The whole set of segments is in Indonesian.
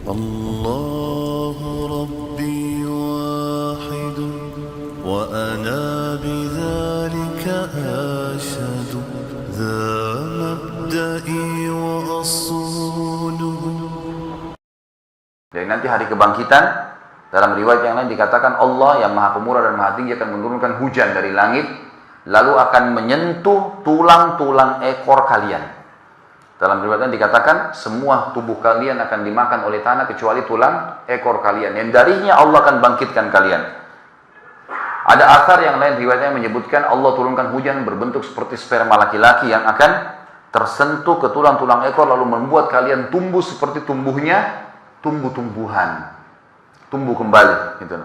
الله ربي واحد وأنا بذلك أشهد ذا مبدئي وأصوله. Jadi nanti hari kebangkitan, dalam riwayat yang lain dikatakan Allah yang maha pemurah dan maha tinggi akan menurunkan hujan dari langit, lalu akan menyentuh tulang-tulang ekor kalian. Dalam riwayat yang dikatakan semua tubuh kalian akan dimakan oleh tanah kecuali tulang ekor kalian, yang darinya Allah akan bangkitkan kalian. Ada asar yang lain riwayatnya menyebutkan Allah turunkan hujan berbentuk seperti sperma laki-laki yang akan tersentuh ke tulang-tulang ekor lalu membuat kalian tumbuh seperti tumbuhnya tumbuh-tumbuhan, tumbuh kembali gitu.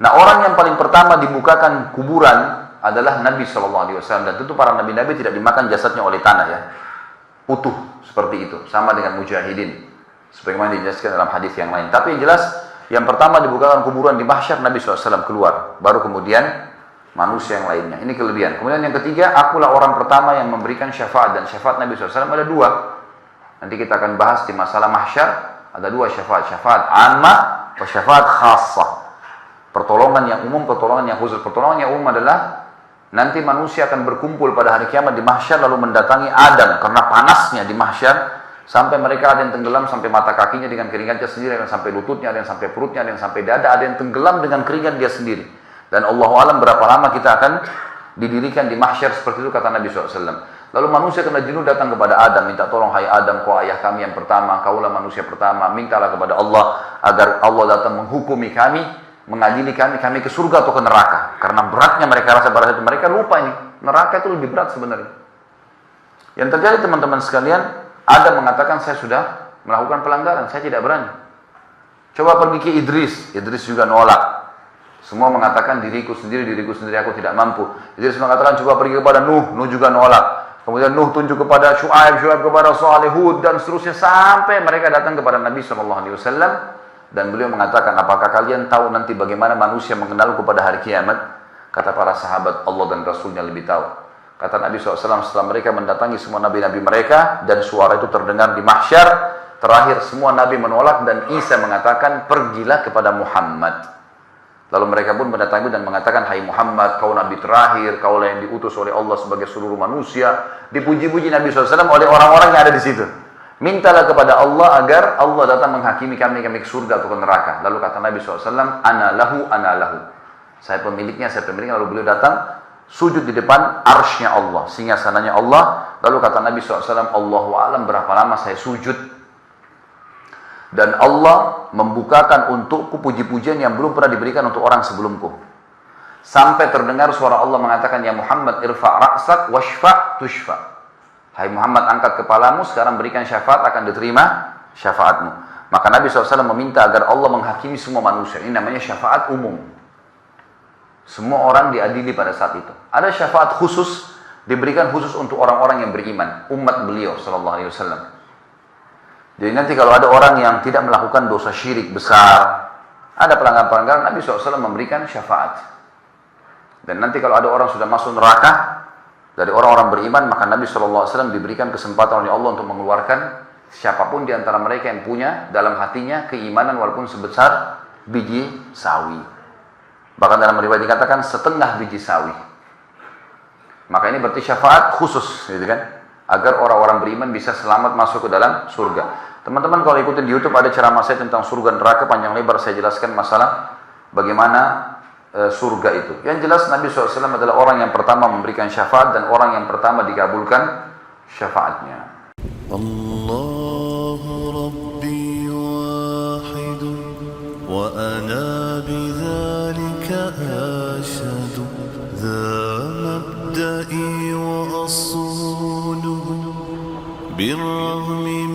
Nah, orang yang paling pertama dibukakan kuburan adalah Nabi SAW, dan tentu para nabi-nabi tidak dimakan jasadnya oleh tanah ya, utuh seperti itu, sama dengan mujahidin sebagaimana dijelaskan dalam hadis yang lain. Tapi yang jelas yang pertama dibukakan kuburan di mahsyar, Nabi SAW keluar, baru kemudian manusia yang lainnya. Ini kelebihan. Kemudian yang ketiga, akulah orang pertama yang memberikan syafaat, dan syafaat Nabi SAW ada dua. Nanti kita akan bahas di masalah mahsyar. Ada dua syafaat, syafaat ammah dan syafaat khassah. Pertolongan yang umum, pertolongan yang khusus. Pertolongan yang umum adalah nanti manusia akan berkumpul pada hari kiamat di mahsyar lalu mendatangi Adam karena panasnya di mahsyar sampai mereka ada yang tenggelam sampai mata kakinya dengan keringatnya sendiri, ada yang sampai lututnya, ada yang sampai perutnya, ada yang sampai dada, ada yang tenggelam dengan keringat dia sendiri. Dan Allahu alam berapa lama kita akan didirikan di mahsyar seperti itu kata Nabi SAW. Lalu manusia kena jenuh datang kepada Adam, minta tolong, hai Adam, kau ayah kami yang pertama, kaulah manusia pertama, mintalah kepada Allah agar Allah datang menghukumi kami, mengadili kami ke surga atau ke neraka. Karena beratnya mereka rasa pada saat itu, mereka lupa ini, neraka itu lebih berat sebenarnya. Yang terjadi teman-teman sekalian, Adam mengatakan saya sudah melakukan pelanggaran, saya tidak berani. Coba pergi ke Idris, Idris juga nolak. Semua mengatakan diriku sendiri aku tidak mampu. Idris mengatakan coba pergi kepada Nuh, Nuh juga nolak. Kemudian Nuh tunjuk kepada Syuaib, Syuaib kepada Saleh, Hud, dan seterusnya sampai mereka datang kepada Nabi SAW. Dan beliau mengatakan, apakah kalian tahu nanti bagaimana manusia mengenalku pada hari kiamat? Kata para sahabat, Allah dan Rasulnya lebih tahu. Kata Nabi SAW, setelah mereka mendatangi semua nabi-nabi mereka, dan suara itu terdengar di mahsyar, terakhir semua nabi menolak, dan Isa mengatakan, pergilah kepada Muhammad. Lalu mereka pun mendatangi dan mengatakan, hai Muhammad, kau nabi terakhir, kaulah yang diutus oleh Allah sebagai seluruh manusia. Dipuji-puji Nabi SAW oleh orang-orang yang ada di situ. Mintalah kepada Allah agar Allah datang menghakimi kami ke surga atau ke neraka. Lalu kata Nabi SAW, ana lahu. Saya pemiliknya. Lalu beliau datang, sujud di depan arsy-Nya Allah, singgasananya Allah. Lalu kata Nabi SAW, Allahu a'lam berapa lama saya sujud. Dan Allah membukakan untukku puji-pujian yang belum pernah diberikan untuk orang sebelumku. Sampai terdengar suara Allah mengatakan, ya Muhammad irfa' ra'sak washfa' tushfa'. Hai Muhammad, angkat kepalamu, sekarang berikan syafaat, akan diterima syafaatmu. Maka Nabi SAW meminta agar Allah menghakimi semua manusia. Ini namanya syafaat umum. Semua orang diadili pada saat itu. Ada syafaat khusus, diberikan khusus untuk orang-orang yang beriman, umat beliau SAW. Jadi nanti kalau ada orang yang tidak melakukan dosa syirik besar, ada pelanggaran-pelanggaran, Nabi SAW memberikan syafaat. Dan nanti kalau ada orang sudah masuk neraka, dari orang-orang beriman, maka Nabi SAW diberikan kesempatan oleh Allah untuk mengeluarkan siapapun di antara mereka yang punya dalam hatinya keimanan walaupun sebesar biji sawi. Bahkan dalam riwayat dikatakan setengah biji sawi. Maka ini berarti syafaat khusus, gitu kan? Agar orang-orang beriman bisa selamat masuk ke dalam surga. Teman-teman kalau ikutin di YouTube ada ceramah saya tentang surga dan neraka, panjang lebar saya jelaskan masalah bagaimana surga itu. Yang jelas Nabi SAW adalah orang yang pertama memberikan syafaat dan orang yang pertama dikabulkan syafaatnya. Allah Rabbi wahid wa ana bidzalika ashhadu dza mabda'i wa asluhu birrahmi